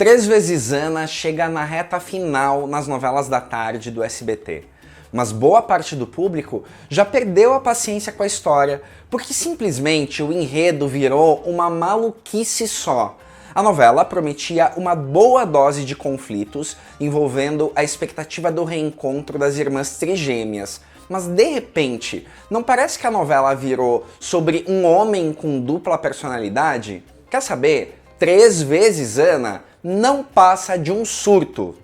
Três vezes Ana chega na reta final nas novelas da tarde do SBT. Mas boa parte do público já perdeu a paciência com a história, porque simplesmente o enredo virou uma maluquice só. A novela prometia uma boa dose de conflitos envolvendo a expectativa do reencontro das irmãs trigêmeas. Mas de repente, não parece que a novela virou sobre um homem com dupla personalidade? Quer saber? Três vezes Ana não passa de um surto.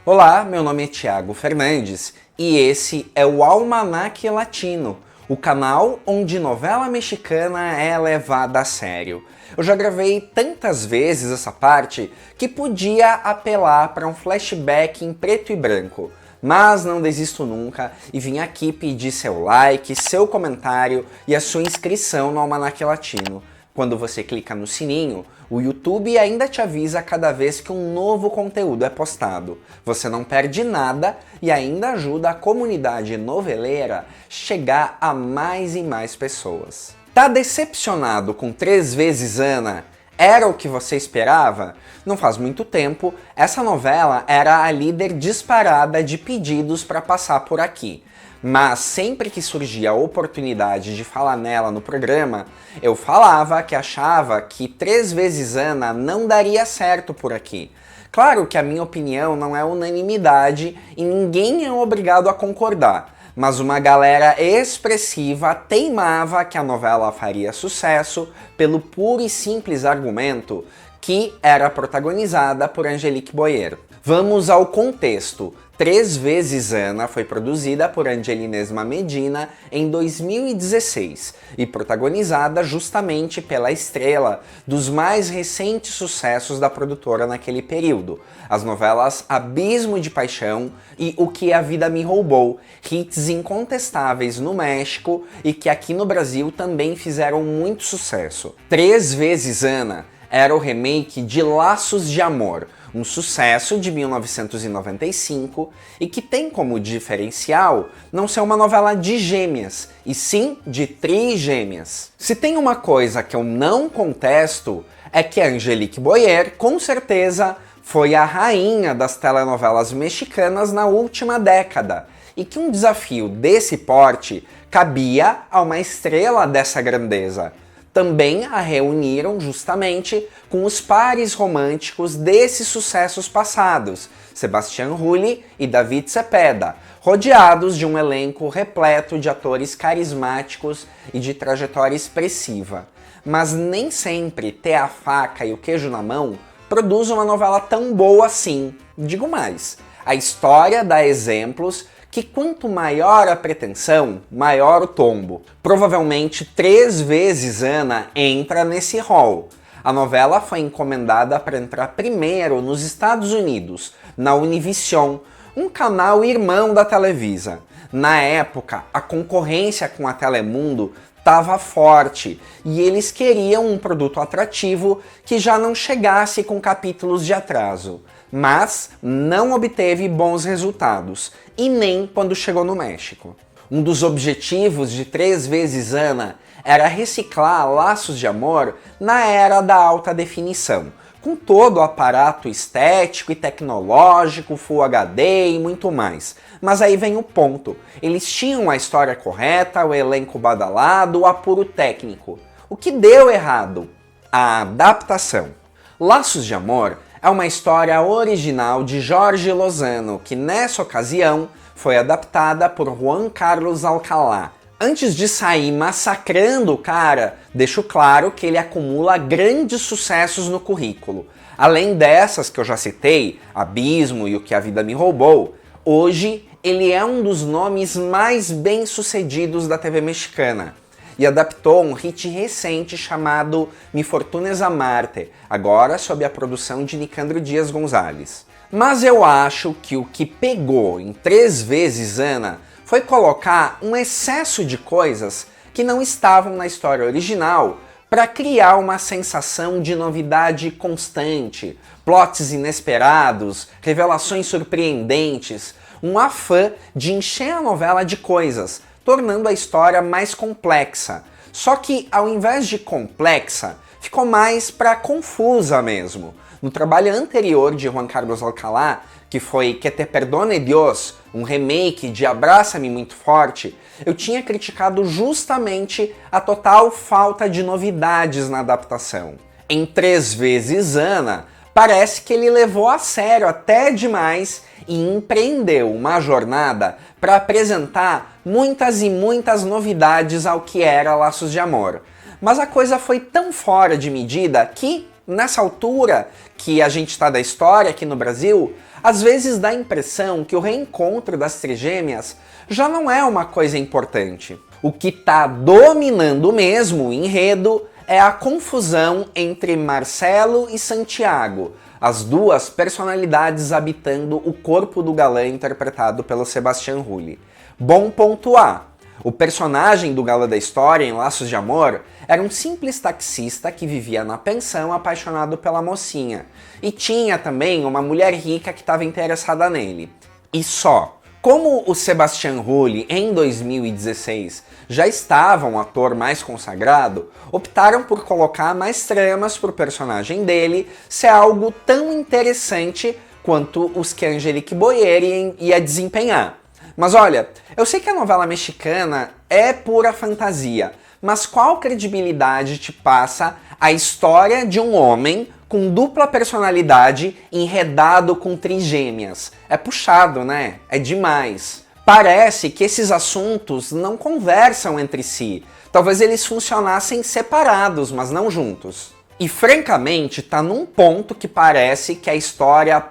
Olá, meu nome é Thiago Fernandes e esse é o Almanaque Latino, o canal onde novela mexicana é levada a sério. Eu já gravei tantas vezes essa parte que podia apelar para um flashback em preto e branco, mas não desisto nunca e vim aqui pedir seu like, seu comentário e a sua inscrição no Almanaque Latino. Quando você clica no sininho, o YouTube ainda te avisa cada vez que um novo conteúdo é postado. Você não perde nada e ainda ajuda a comunidade noveleira chegar a mais e mais pessoas. Tá decepcionado com Três vezes Ana? Era o que você esperava? Não faz muito tempo, essa novela era a líder disparada de pedidos para passar por aqui. Mas sempre que surgia a oportunidade de falar nela no programa, eu falava que achava que Três vezes Ana não daria certo por aqui. Claro que a minha opinião não é unanimidade e ninguém é obrigado a concordar, mas uma galera expressiva teimava que a novela faria sucesso pelo puro e simples argumento que era protagonizada por Angelique Boyer. Vamos ao contexto. Três vezes Ana foi produzida por Angelina Esma Medina em 2016 e protagonizada justamente pela estrela dos mais recentes sucessos da produtora naquele período, as novelas Abismo de Paixão e O que a Vida Me Roubou, hits incontestáveis no México e que aqui no Brasil também fizeram muito sucesso. Três vezes Ana era o remake de Laços de Amor, um sucesso de 1995 e que tem como diferencial não ser uma novela de gêmeas, e sim de trigêmeas. Se tem uma coisa que eu não contesto, é que a Angelique Boyer, com certeza, foi a rainha das telenovelas mexicanas na última década, e que um desafio desse porte cabia a uma estrela dessa grandeza. Também a reuniram justamente com os pares românticos desses sucessos passados, Sebastián Rulli e David Cepeda, rodeados de um elenco repleto de atores carismáticos e de trajetória expressiva. Mas nem sempre ter a faca e o queijo na mão produz uma novela tão boa assim. Digo mais, a história dá exemplos que quanto maior a pretensão, maior o tombo. Provavelmente Três vezes Ana entra nesse rol. A novela foi encomendada para entrar primeiro nos Estados Unidos, na Univision, um canal irmão da Televisa. Na época, a concorrência com a Telemundo estava forte e eles queriam um produto atrativo que já não chegasse com capítulos de atraso. Mas não obteve bons resultados, e nem quando chegou no México. Um dos objetivos de Três vezes Ana era reciclar Laços de Amor na era da alta definição, com todo o aparato estético e tecnológico, Full HD e muito mais. Mas aí vem o ponto, eles tinham a história correta, o elenco badalado, o apuro técnico. O que deu errado? A adaptação. Laços de Amor é uma história original de Jorge Lozano, que nessa ocasião foi adaptada por Juan Carlos Alcalá. Antes de sair massacrando o cara, deixo claro que ele acumula grandes sucessos no currículo. Além dessas que eu já citei, Abismo e O que a Vida Me Roubou, hoje ele é um dos nomes mais bem-sucedidos da TV mexicana. E adaptou um hit recente chamado Mi Fortuna es Amarte, agora sob a produção de Nicandro Dias Gonzalez. Mas eu acho que o que pegou em Três vezes Ana foi colocar um excesso de coisas que não estavam na história original para criar uma sensação de novidade constante, plots inesperados, revelações surpreendentes, um afã de encher a novela de coisas, tornando a história mais complexa. Só que ao invés de complexa, ficou mais para confusa mesmo. No trabalho anterior de Juan Carlos Alcalá, que foi Que te perdone Dios, um remake de Abraça-me Muito Forte, eu tinha criticado justamente a total falta de novidades na adaptação. Em 3 vezes Ana, parece que ele levou a sério até demais e empreendeu uma jornada para apresentar muitas e muitas novidades ao que era Laços de Amor. Mas a coisa foi tão fora de medida que, nessa altura que a gente está da história aqui no Brasil, às vezes dá a impressão que o reencontro das trigêmeas já não é uma coisa importante. O que está dominando mesmo o enredo é a confusão entre Marcelo e Santiago, as duas personalidades habitando o corpo do galã interpretado pelo Sebastián Rulli. Bom pontuar. O personagem do galã da história em Laços de Amor era um simples taxista que vivia na pensão apaixonado pela mocinha. E tinha também uma mulher rica que estava interessada nele. E só. Como o Sebastián Rulli, em 2016, já estava um ator mais consagrado, optaram por colocar mais tramas para o personagem dele ser algo tão interessante quanto os que a Angelique Boyer ia desempenhar. Mas olha, eu sei que a novela mexicana é pura fantasia, mas qual credibilidade te passa a história de um homem com dupla personalidade enredado com trigêmeas? É puxado, né? É demais. Parece que esses assuntos não conversam entre si. Talvez eles funcionassem separados, mas não juntos. E francamente, tá num ponto que parece que a história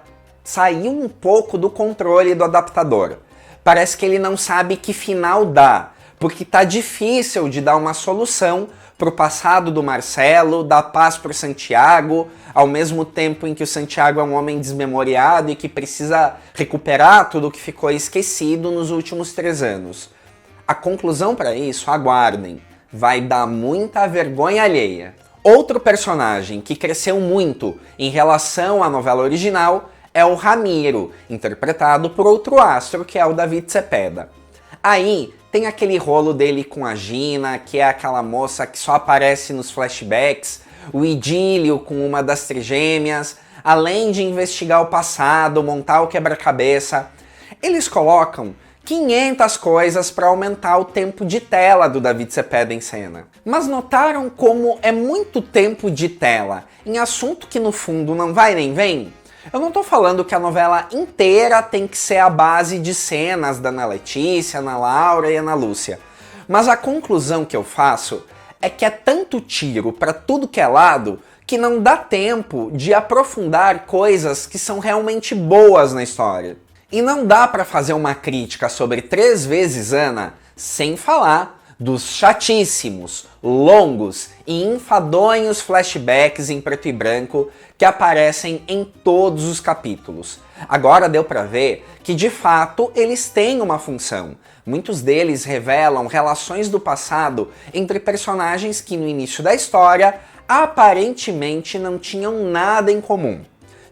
saiu um pouco do controle do adaptador. Parece que ele não sabe que final dá, porque tá difícil de dar uma solução pro passado do Marcelo, dar paz pro Santiago, ao mesmo tempo em que o Santiago é um homem desmemoriado e que precisa recuperar tudo o que ficou esquecido nos últimos 3 anos. A conclusão para isso, aguardem, vai dar muita vergonha alheia. Outro personagem que cresceu muito em relação à novela original é o Ramiro, interpretado por outro astro, que é o David Cepeda. Aí tem aquele rolo dele com a Gina, que é aquela moça que só aparece nos flashbacks, o idílio com uma das trigêmeas, além de investigar o passado, montar o quebra-cabeça. Eles colocam 500 coisas para aumentar o tempo de tela do David Cepeda em cena. Mas notaram como é muito tempo de tela em assunto que no fundo não vai nem vem? Eu não tô falando que a novela inteira tem que ser a base de cenas da Ana Letícia, Ana Laura e Ana Lúcia. Mas a conclusão que eu faço é que é tanto tiro para tudo que é lado que não dá tempo de aprofundar coisas que são realmente boas na história. E não dá para fazer uma crítica sobre 3 vezes Ana sem falar dos chatíssimos, longos e enfadonhos flashbacks em preto e branco que aparecem em todos os capítulos. Agora deu para ver que de fato eles têm uma função. Muitos deles revelam relações do passado entre personagens que no início da história aparentemente não tinham nada em comum.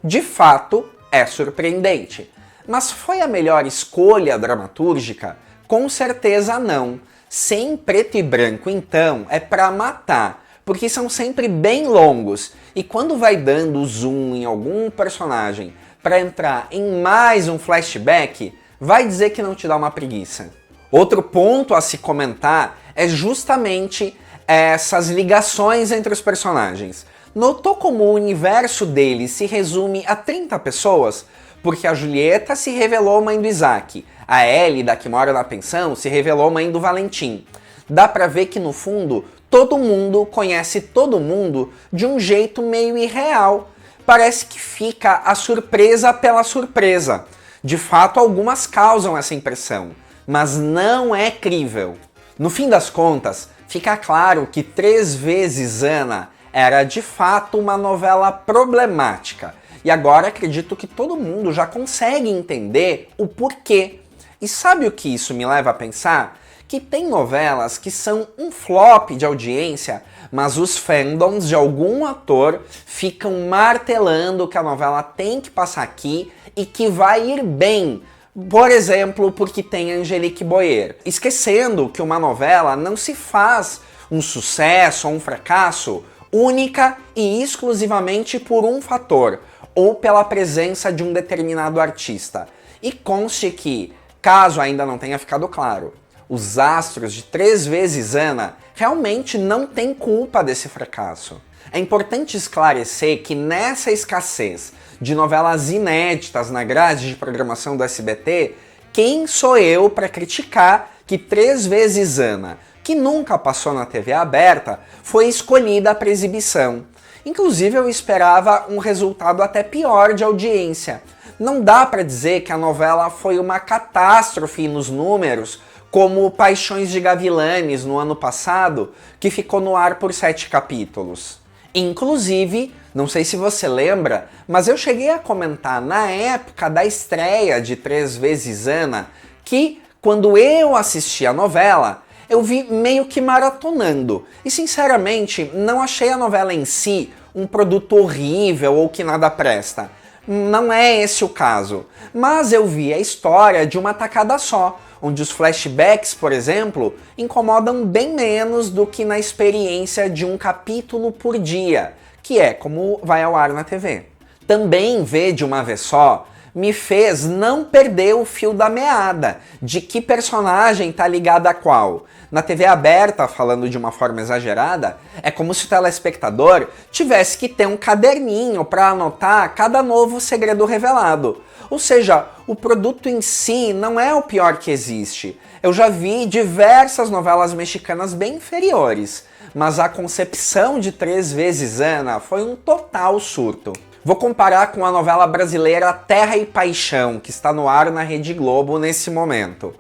De fato, é surpreendente. Mas foi a melhor escolha dramatúrgica? Com certeza não. Sem preto e branco, então, é pra matar, porque são sempre bem longos, e quando vai dando zoom em algum personagem para entrar em mais um flashback, vai dizer que não te dá uma preguiça. Outro ponto a se comentar é justamente essas ligações entre os personagens. Notou como o universo deles se resume a 30 pessoas? Porque a Julieta se revelou mãe do Isaac, a Hélida, que mora na pensão, se revelou mãe do Valentim. Dá pra ver que no fundo, todo mundo conhece todo mundo de um jeito meio irreal. Parece que fica a surpresa pela surpresa. De fato, algumas causam essa impressão, mas não é crível. No fim das contas, fica claro que 3 vezes Ana era de fato uma novela problemática. E agora acredito que todo mundo já consegue entender o porquê. E sabe o que isso me leva a pensar? Que tem novelas que são um flop de audiência, mas os fandoms de algum ator ficam martelando que a novela tem que passar aqui e que vai ir bem, Por exemplo, porque tem Angelique Boyer, esquecendo que uma novela não se faz um sucesso ou um fracasso única e exclusivamente por um fator, ou pela presença de um determinado artista. E conste que, caso ainda não tenha ficado claro, os astros de 3 vezes Ana realmente não têm culpa desse fracasso. É importante esclarecer que nessa escassez de novelas inéditas na grade de programação do SBT, quem sou eu para criticar que 3 vezes Ana, que nunca passou na TV aberta, foi escolhida para exibição. Inclusive eu esperava um resultado até pior de audiência. Não dá para dizer que a novela foi uma catástrofe nos números, como Paixões de Gavilanes no ano passado, que ficou no ar por 7 capítulos. Inclusive, não sei se você lembra, mas eu cheguei a comentar na época da estreia de 3 vezes Ana que, quando eu assisti a novela, eu vi meio que maratonando. E sinceramente, não achei a novela em si um produto horrível ou que nada presta. Não é esse o caso. Mas eu vi a história de uma tacada só, onde os flashbacks, por exemplo, incomodam bem menos do que na experiência de um capítulo por dia, que é como vai ao ar na TV. Também ver de uma vez só me fez não perder o fio da meada, de que personagem tá ligado a qual. Na TV aberta, falando de uma forma exagerada, é como se o telespectador tivesse que ter um caderninho para anotar cada novo segredo revelado. Ou seja, o produto em si não é o pior que existe. Eu já vi diversas novelas mexicanas bem inferiores, mas a concepção de 3 vezes Ana foi um total surto. Vou comparar com a novela brasileira Terra e Paixão, que está no ar na Rede Globo nesse momento.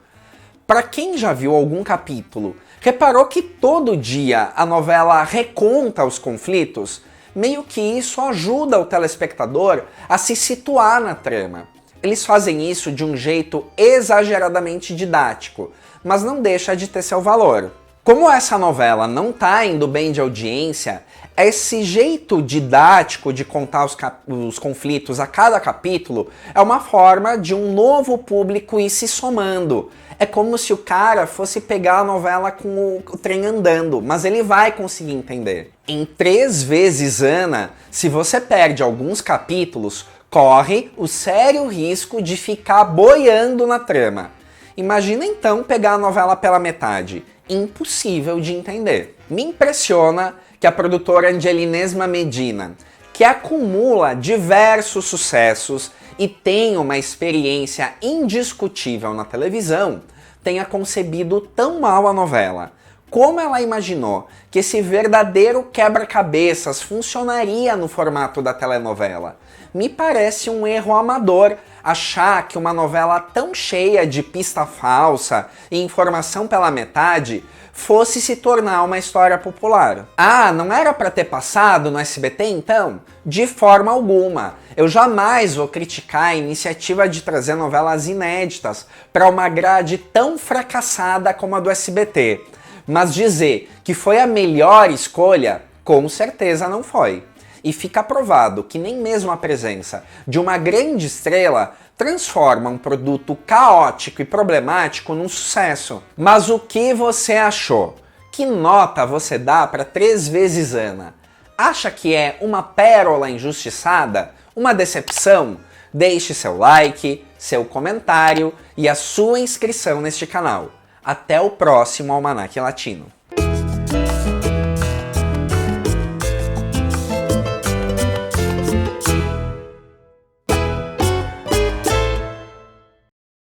Para quem já viu algum capítulo, reparou que todo dia a novela reconta os conflitos? Meio que isso ajuda o telespectador a se situar na trama. Eles fazem isso de um jeito exageradamente didático, mas não deixa de ter seu valor. Como essa novela não tá indo bem de audiência, esse jeito didático de contar os conflitos a cada capítulo é uma forma de um novo público ir se somando. É como se o cara fosse pegar a novela com o trem andando, mas ele vai conseguir entender. Em 3 vezes Ana, se você perde alguns capítulos, corre o sério risco de ficar boiando na trama. Imagina então pegar a novela pela metade. Impossível de entender. Me impressiona que a produtora Angelinesma Medina, que acumula diversos sucessos e tem uma experiência indiscutível na televisão, tenha concebido tão mal a novela. Como ela imaginou que esse verdadeiro quebra-cabeças funcionaria no formato da telenovela? Me parece um erro amador achar que uma novela tão cheia de pista falsa e informação pela metade fosse se tornar uma história popular. Ah, não era para ter passado no SBT então? De forma alguma. Eu jamais vou criticar a iniciativa de trazer novelas inéditas para uma grade tão fracassada como a do SBT. Mas dizer que foi a melhor escolha, com certeza não foi. E fica provado que nem mesmo a presença de uma grande estrela transforma um produto caótico e problemático num sucesso. Mas o que você achou? Que nota você dá para 3 vezes Ana? Acha que é uma pérola injustiçada? Uma decepção? Deixe seu like, seu comentário e a sua inscrição neste canal. Até o próximo Almanaque Latino.